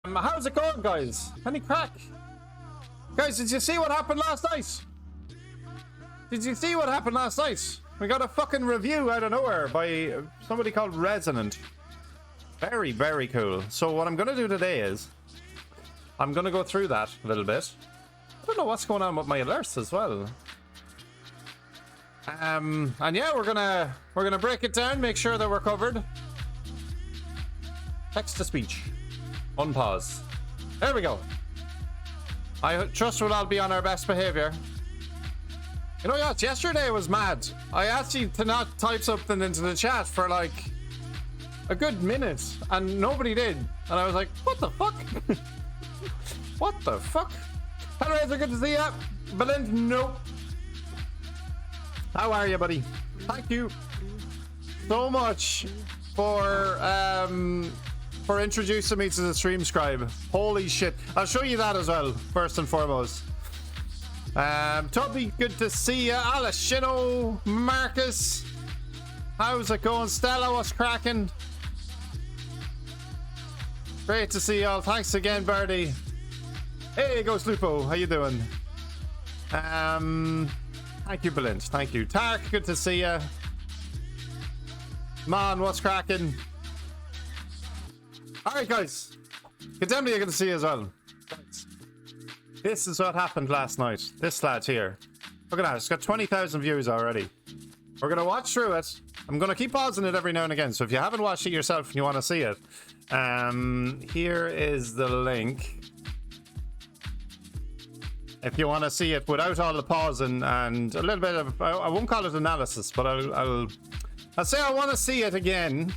How's it going, guys? Any crack? Guys, did you see what happened last night? Did you see what happened last night? We got a fucking review out of nowhere by somebody called Resonant. Very, very cool. So what I'm going to do today is I'm going to go through that a little bit. I don't know what's going on with my alerts as well. And yeah, we're gonna break it down, make sure that we're covered. Text to speech. Unpause. There we go. I trust we'll all be on our best behavior. You know what? Yesterday was mad. I asked you to not type something into the chat for like a good minute, and nobody did. And I was like, what the fuck? What the fuck? Hello, it's good to see you. Belinda, nope. How are you, buddy? Thank you so much for introducing me to the stream scribe. Holy shit. I'll show you that as well, first and foremost. Toby, good to see you. Alessino, Marcus. How's it going? Stella, what's cracking? Great to see y'all. Thanks again, Birdie. Hey, Ghost Lupo, how you doing? Thank you, Belinda. Thank you. Tark, good to see you. Man, what's cracking? Alright, guys. Condemned, good to see you as well. This is what happened last night. This lad here. Look at that. It's got 20,000 views already. We're going to watch through it. I'm going to keep pausing it every now and again. So if you haven't watched it yourself and you want to see it, here is the link. If you want to see it without all the pausing and a little bit of, I won't call it analysis, but I'll say I want to see it again.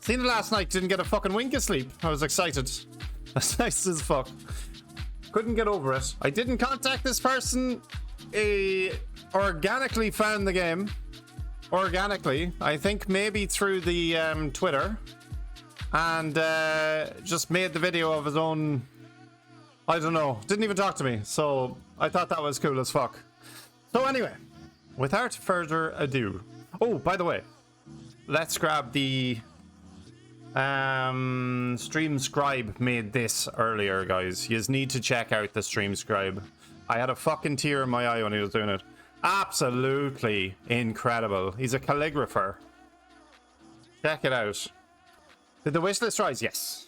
Seen it last night, didn't get a fucking wink of sleep. I was excited. That's nice as fuck. Couldn't get over it. I didn't contact this person. Organically found the game. Organically. I think maybe through the Twitter. And just made the video of his own. I don't know. Didn't even talk to me. So I thought that was cool as fuck. So anyway, without further ado. Oh, by the way, let's grab the stream scribe made this earlier, guys. You just need to check out the stream scribe. I had a fucking tear in my eye when he was doing it. Absolutely incredible. He's a calligrapher. Check it out. Did the wishlist rise? Yes.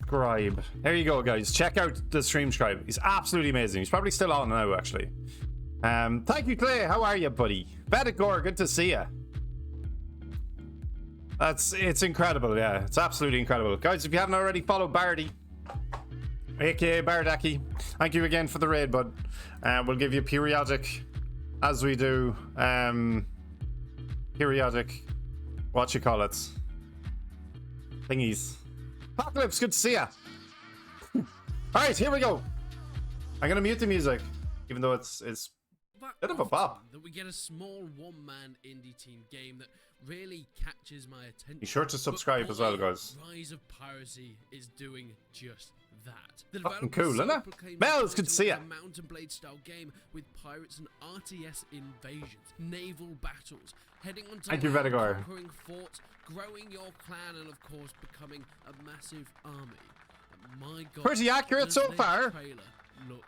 Scribe. There you go, guys. Check out the stream scribe. He's absolutely amazing. He's probably still on now, actually. Thank you, Clay. How are you, buddy? Bedigor, good to see you. It's incredible, yeah. It's absolutely incredible. Guys, if you haven't already followed Bardy, aka Bardaki, thank you again for the raid, bud. We'll give you periodic, as we do, periodic, what you call it, thingies. Apocalypse, good to see ya. Alright, here we go. I'm gonna mute the music, even though it's a bit of a bop. That we get a small one-man indie team game that really catches my attention. Be sure to subscribe as well, guys. Rise of Piracy is doing just that. Fucking cool, isn't it? Mel, it's good to see ya. A Mount and Blade style game with pirates and RTS invasions, naval battles, heading onto conquering forts, growing your clan, and of course becoming a massive army. And my God, pretty accurate so far. Trailer look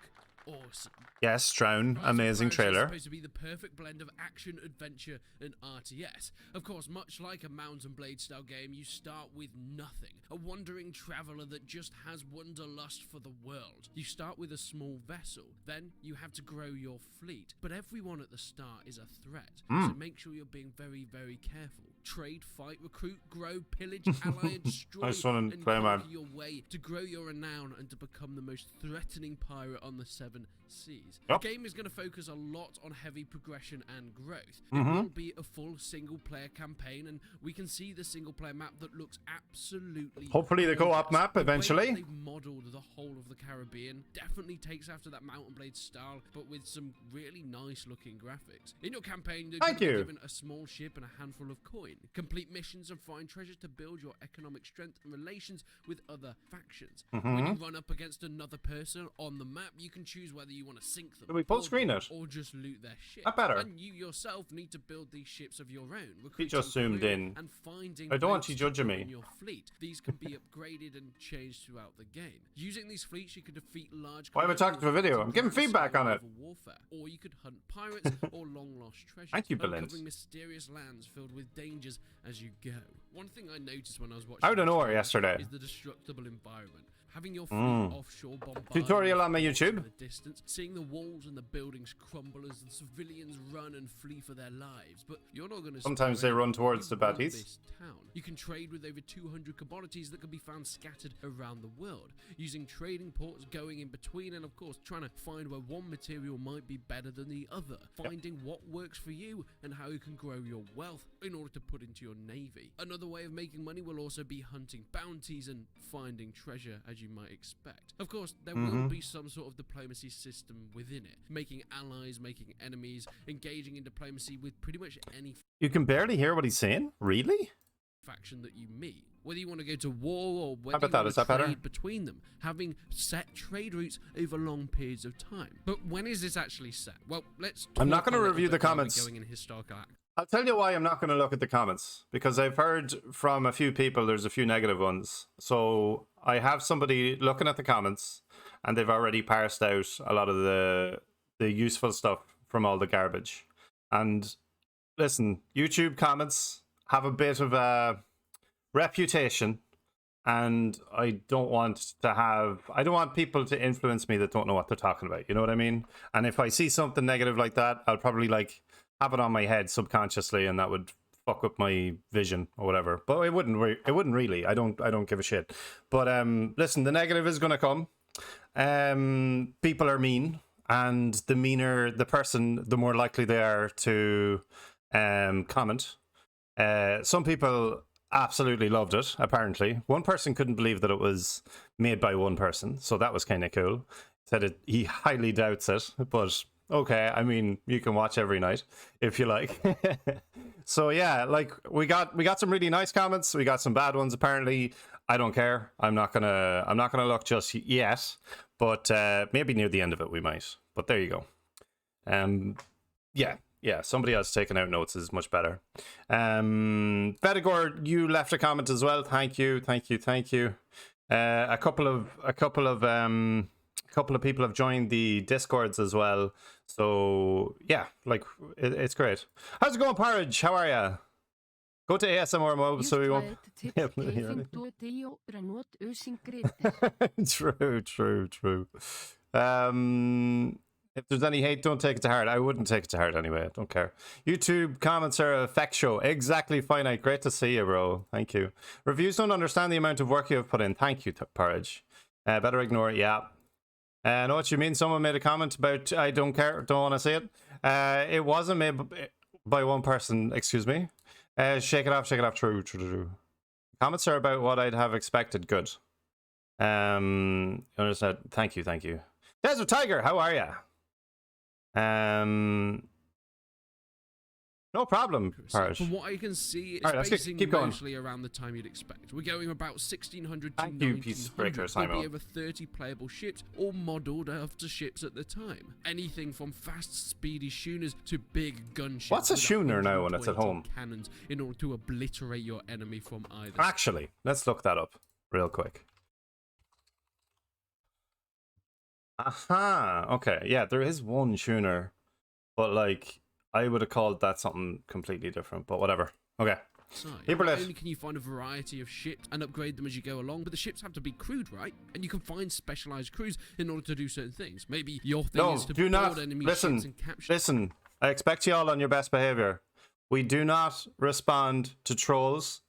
awesome. Yes, Drown, amazing trailer. Supposed to be the perfect blend of action, adventure, and RTS. Of course, much like a Mount and Blade style game, you start with nothing. A wandering traveler that just has wanderlust for the world. You start with a small vessel, then you have to grow your fleet. But everyone at the start is a threat, so make sure you're being very, very careful. Trade, fight, recruit, grow, pillage, ally, and destroy, and conquer your way to grow your renown and to become the most threatening pirate on the seven seas. Yep. The game is going to focus a lot on heavy progression and growth. It will be a full single-player campaign, and we can see the single-player map that looks absolutely hopefully the co-op map eventually. They've modeled the whole of the Caribbean. Definitely takes after that Mount and Blade style, but with some really nice-looking graphics. In your campaign, you're given a small ship and a handful of coin. campaign. Complete missions and find treasures to build your economic strength and relations with other factions. When you run up against another person on the map, you can choose whether you want to sink them, Do we full screen it? or just loot their ship. That better. And you yourself need to build these ships of your own. He just zoomed in. And finding I don't want boats you to judging put me. in your fleet. These can be upgraded and changed throughout the game. Using these fleets, you could defeat large. Why am I talking to a video? I'm giving feedback on it. Warfare, or you could hunt pirates or long lost treasures. Thank you, Belinda. Uncovering mysterious lands filled with dangers as you go. One thing I noticed when I was watching Out of nowhere yesterday is the destructible environment. Having your fleet offshore bombarded tutorial on my YouTube. in the distance, seeing the walls and the buildings crumble as the civilians run and flee for their lives. But you're not going to. Sometimes they run towards the baddies. This town. You can trade with over 200 commodities that can be found scattered around the world, using trading ports going in between, and of course trying to find where one material might be better than the other, finding what works for you and how you can grow your wealth in order to put into your navy. Another way of making money will also be hunting bounties and finding treasure, as you might expect. Of course, there will be some sort of diplomacy system within it, making allies, making enemies, engaging in diplomacy with pretty much any You can barely hear what he's saying? Really? faction that you meet. Whether you want to go to war or whether about you that? want Is to that better? trade between them, having set trade routes over long periods of time. But when is this actually set? Well, let's I'm not talk gonna a little review bit the while we're comments. Going in historical act. I'll tell you why I'm not going to look at the comments, because I've heard from a few people there's a few negative ones. So I have somebody looking at the comments, and they've already parsed out a lot of the useful stuff from all the garbage. And listen, YouTube comments have a bit of a reputation, and I don't want people to influence me that don't know what they're talking about. You know what I mean? And if I see something negative like that, I'll probably have it on my head subconsciously, and that would fuck up my vision or whatever. But it wouldn't really. I don't give a shit. But listen, the negative is gonna come. People are mean, and the meaner the person, the more likely they are to comment. Some people absolutely loved it, apparently. One person couldn't believe that it was made by one person, so that was kind of cool. Said he highly doubts it, but okay, I mean, you can watch every night if you like. So yeah, like we got some really nice comments, we got some bad ones apparently. I don't care. I'm not gonna look just yet, but maybe near the end of it we might. But there you go. Yeah, somebody else taking out notes is much better. Bedigor, you left a comment as well. Thank you. A couple of people have joined the Discords as well. So yeah, like it's great. How's it going, Porridge? How are ya? Go to ASMR mode so we won't. True. If there's any hate, don't take it to heart. I wouldn't take it to heart anyway. I don't care. YouTube comments are effectual. Exactly, Finite. Great to see you, bro. Thank you. Reviews don't understand the amount of work you have put in. Thank you, Porridge. Better ignore it. Yeah. I know what you mean. Someone made a comment about I don't care, don't want to see it. It wasn't made by one person. Excuse me. Shake it off. True. Comments are about what I'd have expected. Good. Understand. Thank you. Desert Tiger, how are ya? No problem, Parrish. From what I can see, it's Alright, let's keep going. mostly around the time you'd expect. We're going about 1600 to Thank you, Peace Breaker, 1900. There'll Simon. be over 30 playable ships, all modelled after ships at the time. Anything from fast, speedy schooners to big gunships. What's a with schooner now when it's at 120 home? Cannons in order to obliterate your enemy from either. Actually, let's look that up real quick. Aha, okay. Yeah, there is one schooner, but like I would have called that something completely different, but whatever. Okay. So, Hyperlit. not only can you find a variety of ships and upgrade them as you go along, but the ships have to be crewed, right? And you can find specialized crews in order to do certain things. Maybe your thing is to do build not enemy listen. ships and capture. Listen, I expect you all on your best behavior. We do not respond to trolls.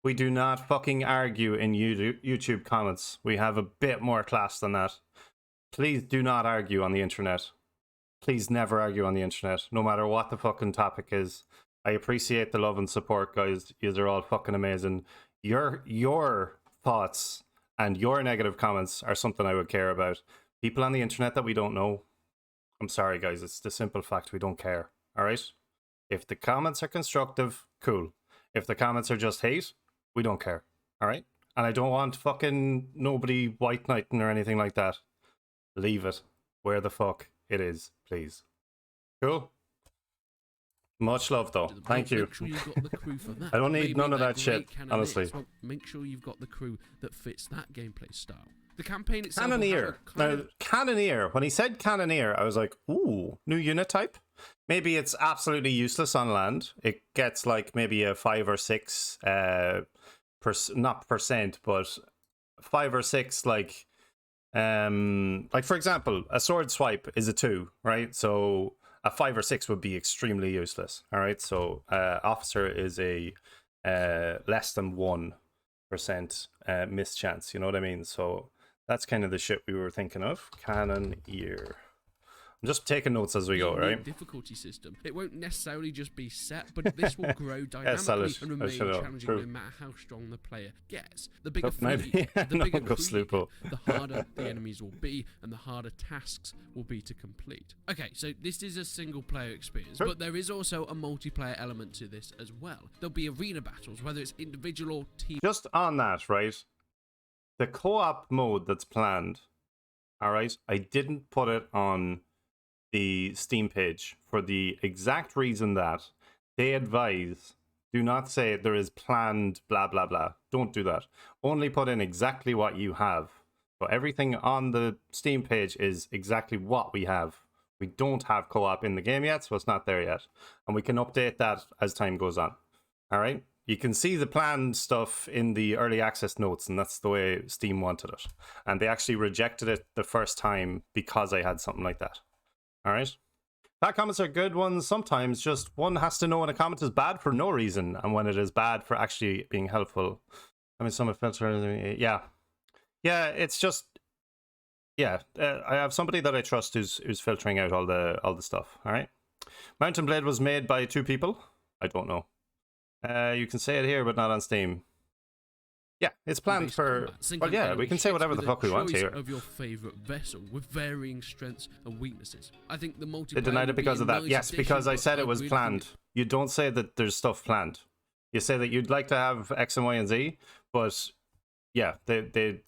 We do not fucking argue in YouTube comments. We have a bit more class than that. Please do not argue on the internet. Please never argue on the internet, no matter what the fucking topic is. I appreciate the love and support, guys. Yous are all fucking amazing. Your thoughts and your negative comments are something I would care about. People on the internet that we don't know, I'm sorry, guys. It's the simple fact we don't care. All right? If the comments are constructive, cool. If the comments are just hate, we don't care. All right? And I don't want fucking nobody white knighting or anything like that. Leave it where the fuck it is, please. Cool. Much love, though. Thank you. Make sure you've got the crew for that. I don't need Maybe none of they're that shit, great honestly. Well, make sure you've got the crew that fits that gameplay style. The campaign itself. Cannoneer. Now, Cannoneer. When he said Cannoneer, I was like, ooh, new unit type. Maybe it's absolutely useless on land. It gets like maybe a 5 or 6 not percent, but 5 or 6 like for example, a sword swipe is a 2, right? So a 5 or 6 would be extremely useless. All right, so officer is a less than 1% mischance. You know what I mean? So that's kind of the shit we were thinking of. Cannoneer. I'm just taking notes as we go, right? Difficulty system. It won't necessarily just be set, but this will grow dynamically and remain challenging no matter how strong the player gets. The bigger the harder the enemies will be, and the harder tasks will be to complete. Okay, so this is a single player experience, but there is also a multiplayer element to this as well. There'll be arena battles, whether it's individual or team. Just on that, right? The co-op mode that's planned, all right? I didn't put it on the Steam page for the exact reason that they advise, do not say there is planned blah blah blah. Don't do that. Only put in exactly what you have. So everything on the Steam page is exactly what we have. We don't have co-op in the game yet, so it's not there yet. And we can update that as time goes on. All right? You can see the planned stuff in the early access notes, and that's the way Steam wanted it. And they actually rejected it the first time because I had something like that. All right. Bad comments are good ones. Sometimes just one has to know when a comment is bad for no reason and when it is bad for actually being helpful. I mean, some filter. Yeah. It's just. Yeah. I have somebody that I trust who's filtering out all the stuff. All right. Mountain Blade was made by 2 people. I don't know. You can say it here, but not on Steam. Yeah, it's planned for. Well, yeah, we can say whatever the fuck we want here. Of your favorite vessel with varying strengths and weaknesses. I think the multiplayer. They denied it because of that. Yes, because I said it was planned. You don't say that there's stuff planned. You say that you'd like to have X and Y and Z, but yeah, we're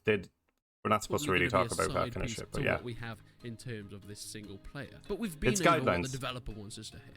not supposed to really talk about that kind of shit. But yeah, what we have in terms of this single player. But we've been over what the developer wants us to hear.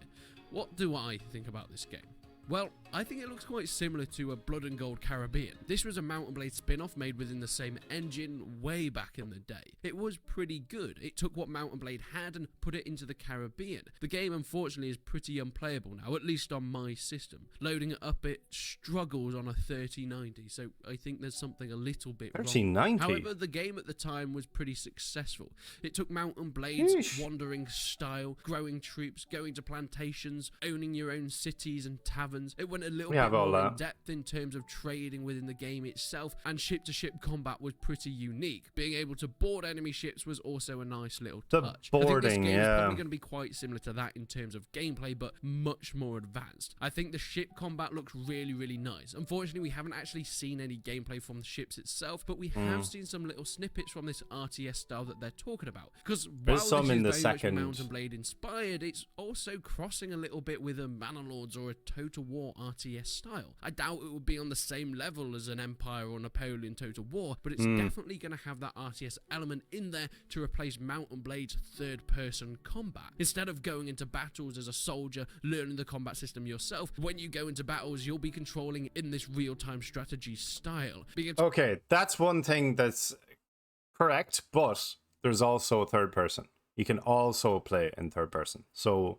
What do I think about this game? Well, I think it looks quite similar to a Blood and Gold Caribbean. This was a Mount and Blade spin-off made within the same engine way back in the day. It was pretty good. It took what Mount and Blade had and put it into the Caribbean. The game, unfortunately, is pretty unplayable now, at least on my system. Loading it up, it struggles on a 3090, so I think there's something a little bit wrong. 3090? However, the game at the time was pretty successful. It took Mount and Blade's wandering style, growing troops, going to plantations, owning your own cities and taverns. It went a little bit more in depth in terms of trading within the game itself, and ship-to-ship combat was pretty unique. Being able to board enemy ships was also a nice little touch. Boarding, I think this game is probably going to be quite similar to that in terms of gameplay, but much more advanced. I think the ship combat looks really, really nice. Unfortunately, we haven't actually seen any gameplay from the ships itself, but we have seen some little snippets from this RTS style that they're talking about. Because while this is very much Mount and Blade inspired, it's also crossing a little bit with a Manor-Lords or a Total War RTS style. I doubt it would be on the same level as an Empire or Napoleon Total War, but it's definitely going to have that RTS element in there to replace Mount and Blade's third-person combat. Instead of going into battles as a soldier, learning the combat system yourself, when you go into battles, you'll be controlling in this real-time strategy style. Okay, that's one thing that's correct, but there's also third person. You can also play in third person. So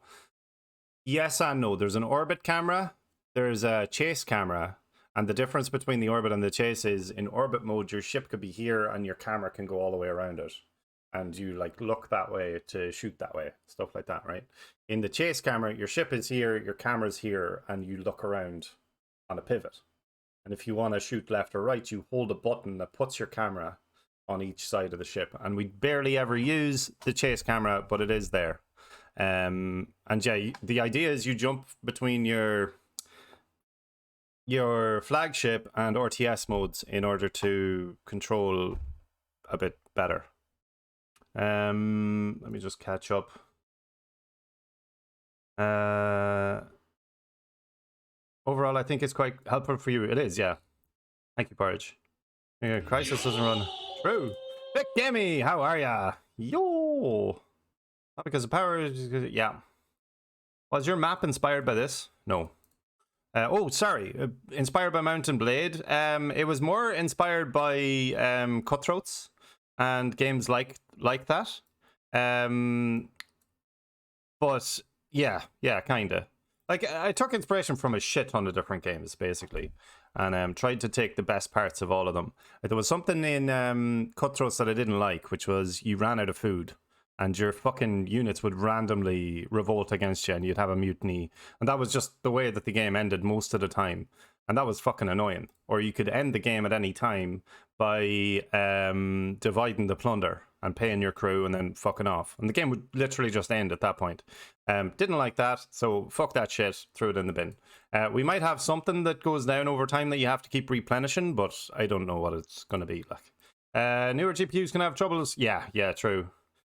yes and no. There's an orbit camera, there's a chase camera, and the difference between the orbit and the chase is in orbit mode, your ship could be here and your camera can go all the way around it. And you like look that way to shoot that way, stuff like that, right? In the chase camera, your ship is here, your camera's here, and you look around on a pivot. And if you want to shoot left or right, you hold a button that puts your camera on each side of the ship. And we barely ever use the chase camera, but it is there. And yeah, the idea is you jump between your flagship and RTS modes in order to control a bit better. Let me just catch up. overall, I think it's quite helpful for you. It is, yeah. Thank you, Porridge. Yeah, Crisis doesn't run. True. Vic Gammy, how are ya? Yo. Not because of power. Yeah. Was your map inspired by this? No. Oh, sorry. Inspired by Mountain Blade. It was more inspired by Cutthroats and games like that. But yeah, kinda. Like, I took inspiration from a shit ton of different games, basically, and tried to take the best parts of all of them. There was something in Cutthroats that I didn't like, which was you ran out of food, and your fucking units would randomly revolt against you, and you'd have a mutiny. And that was just the way that the game ended most of the time. And that was fucking annoying. Or you could end the game at any time by dividing the plunder and paying your crew and then fucking off. And the game would literally just end at that point. Didn't like that, so fuck that shit, threw it in the bin. We might have something that goes down over time that you have to keep replenishing, but I don't know what it's going to be like. Newer GPUs can have troubles. Yeah, true.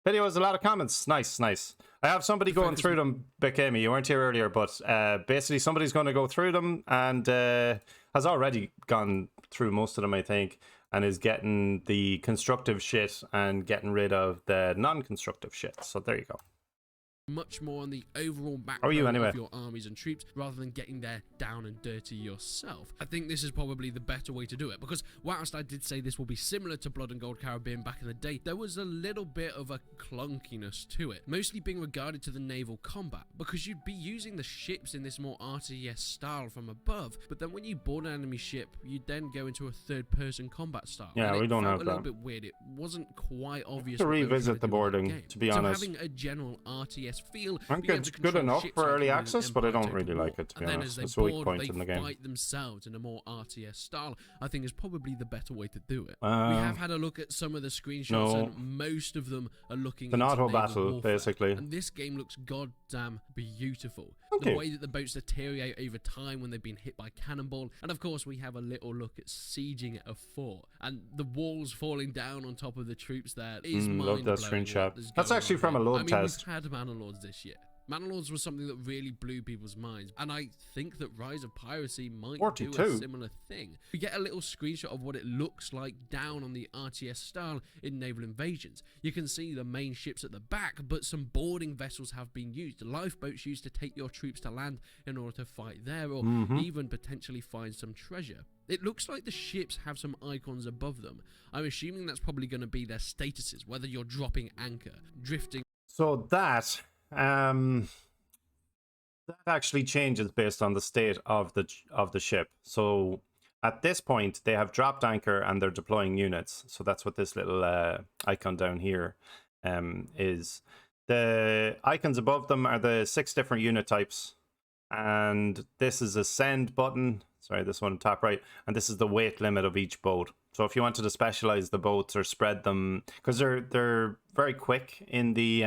Video has a lot of comments. Nice. I have somebody going through them. Amy, you weren't here earlier, but basically somebody's going to go through them and has already gone through most of them, I think, and is getting the constructive shit and getting rid of the non-constructive shit. So there you go. Much more on the overall background of your armies and troops rather than getting there down and dirty yourself. I think this is probably the better way to do it, because whilst I did say this will be similar to Blood and Gold Caribbean back in the day, there was a little bit of a clunkiness to it, mostly being regarded to the naval combat, because you'd be using the ships in this more RTS style from above, but then when you board an enemy ship, you'd then go into a third-person combat style. Yeah, we don't have that. A little bit weird. It wasn't quite obvious. To revisit the boarding, to be honest. So having a general RTS feel. I think it's good enough for early access, but I don't really like it, to be honest. It's a weak point in the game. Fight themselves in a more RTS style, I think is probably the better way to do it. We have had a look at some of the screenshots, and most of them are looking an auto battle, warfare, basically. And this game looks goddamn beautiful. Okay. The way that the boats deteriorate over time when they've been hit by cannonball, and of course we have a little look at sieging a fort, and the walls falling down on top of the troops there is mind-blowing. Love that screenshot. That's actually from a load test. We've had Manor this year. Manor was something that really blew people's minds, and I think that Rise of Piracy might do a similar thing. We get a little screenshot of what it looks like down on the RTS style in Naval Invasions. You can see the main ships at the back, but some boarding vessels have been used, lifeboats used to take your troops to land in order to fight there, or even potentially find some treasure. It looks like the ships have some icons above them. I'm assuming that's probably going to be their statuses, whether you're dropping anchor, drifting. So that actually changes based on the state of the ship. So at this point they have dropped anchor and they're deploying units. So that's what this little icon down here is. The icons above them are the 6 different unit types, and this is a send button. Sorry, this one top right, and this is the weight limit of each boat. So if you wanted to specialize the boats or spread them, because they're very quick in the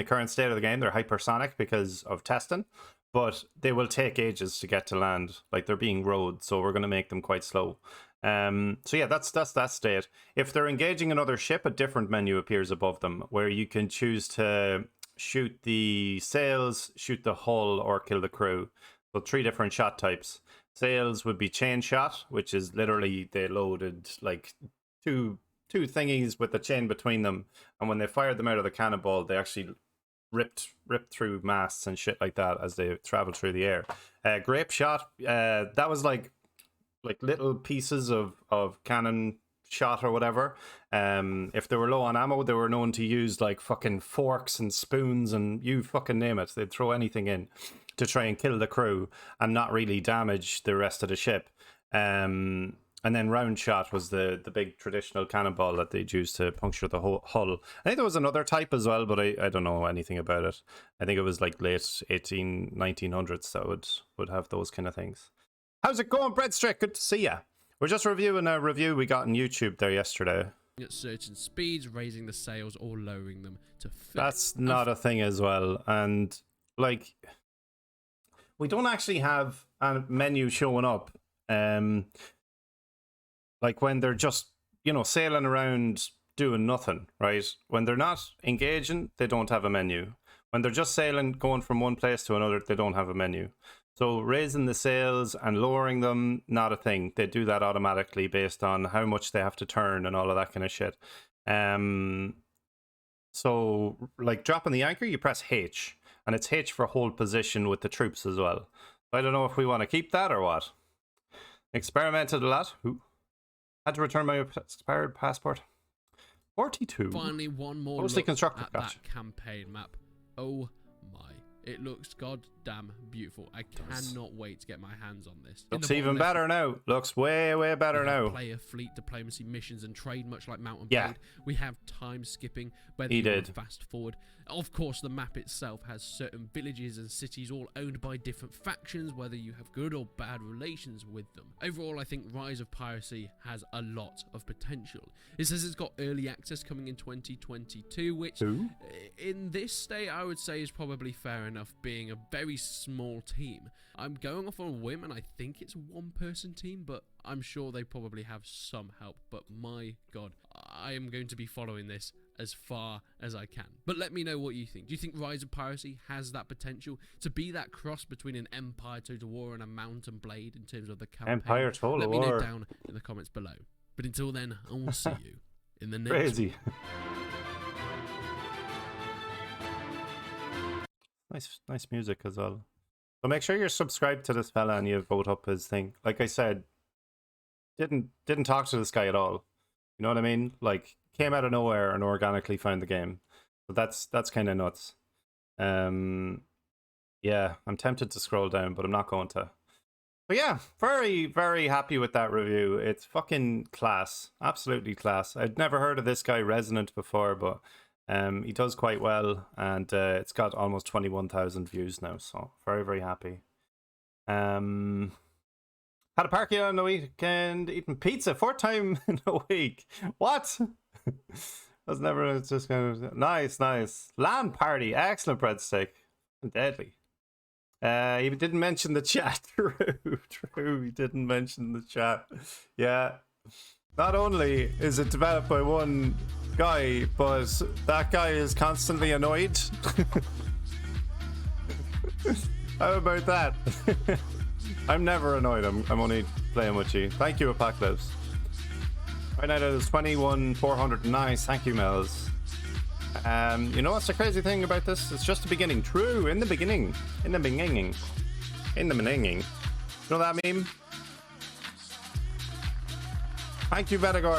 current state of the game, they're hypersonic because of testing, but they will take ages to get to land. Like, they're being rowed, so we're going to make them quite slow. So yeah, that's that state. If they're engaging another ship, a different menu appears above them where you can choose to shoot the sails, shoot the hull, or kill the crew. So 3 different shot types. Sails would be chain shot, which is literally they loaded like two thingies with the chain between them, and when they fired them out of the cannonball, they actually ripped through masts and shit like that as they traveled through the air. Grape shot, that was like little pieces of cannon shot or whatever. If they were low on ammo, they were known to use like fucking forks and spoons and you fucking name it. They'd throw anything in to try and kill the crew and not really damage the rest of the ship. And then round shot was the big traditional cannonball that they'd use to puncture the whole hull. I think there was another type as well, but I don't know anything about it. I think it was like late 1900s that would have those kind of things. How's it going, Breadstrick? Good to see ya. We're just reviewing a review we got on YouTube there yesterday. At certain speeds, raising the sails or lowering them to fit. That's not a thing as well. And like, we don't actually have a menu showing up. Like when they're just, sailing around doing nothing, right? When they're not engaging, they don't have a menu. When they're just sailing, going from one place to another, they don't have a menu. So raising the sails and lowering them, not a thing. They do that automatically based on how much they have to turn and all of that kind of shit. So like dropping the anchor, you press H, and it's H for hold position with the troops as well. I don't know if we want to keep that or what. Experimented a lot. Ooh. Had to return my expired passport. 42. Finally, one more Mostly look constructed. at that campaign map. Oh my. It looks goddamn beautiful. I cannot wait to get my hands on this. Looks even better now. Looks way, way better now. Player, fleet, diplomacy, missions, and trade, much like Mount and Blade. We have time skipping, whether you want fast forward. Of course, the map itself has certain villages and cities all owned by different factions, whether you have good or bad relations with them. Overall, I think Rise of Piracy has a lot of potential. It says it's got early access coming in 2022, which in this state I would say is probably fair enough, being a very small team. I'm going off on a whim and I think it's a one-person team, but I'm sure they probably have some help. But my god, I am going to be following this as far as I can. But let me know what you think. Do you think Rise of Piracy has that potential to be that cross between an Empire Total War and a Mount and Blade in terms of the campaign? Empire Total War. Let me know down in the comments below. But until then, I will see you in the next Crazy. one. Nice music as well. So make sure you're subscribed to this fella and you vote up his thing. Like I said, didn't talk to this guy at all. You know what I mean? Like, came out of nowhere and organically found the game. So that's kind of nuts. Yeah, I'm tempted to scroll down, but I'm not going to. But yeah, very, very happy with that review. It's fucking class. Absolutely class. I'd never heard of this guy Resonant before, but he does quite well, and it's got almost 21,000 views now, so very, very happy. Had a party on the weekend, eating pizza 4th time in a week. What? Was never, it's just kind of nice. LAN party, excellent breadstick, deadly. He didn't mention the chat. True, he didn't mention the chat. Yeah. Not only is it developed by one guy, but that guy is constantly annoyed. How about that? I'm never annoyed. I'm only playing with you. Thank you, Apocalypse. Right now there's 21,400. Nice. Thank you, Mel's. You know what's the crazy thing about this? It's just the beginning. True, in the beginning. You know that meme? Thank you, Vedagor.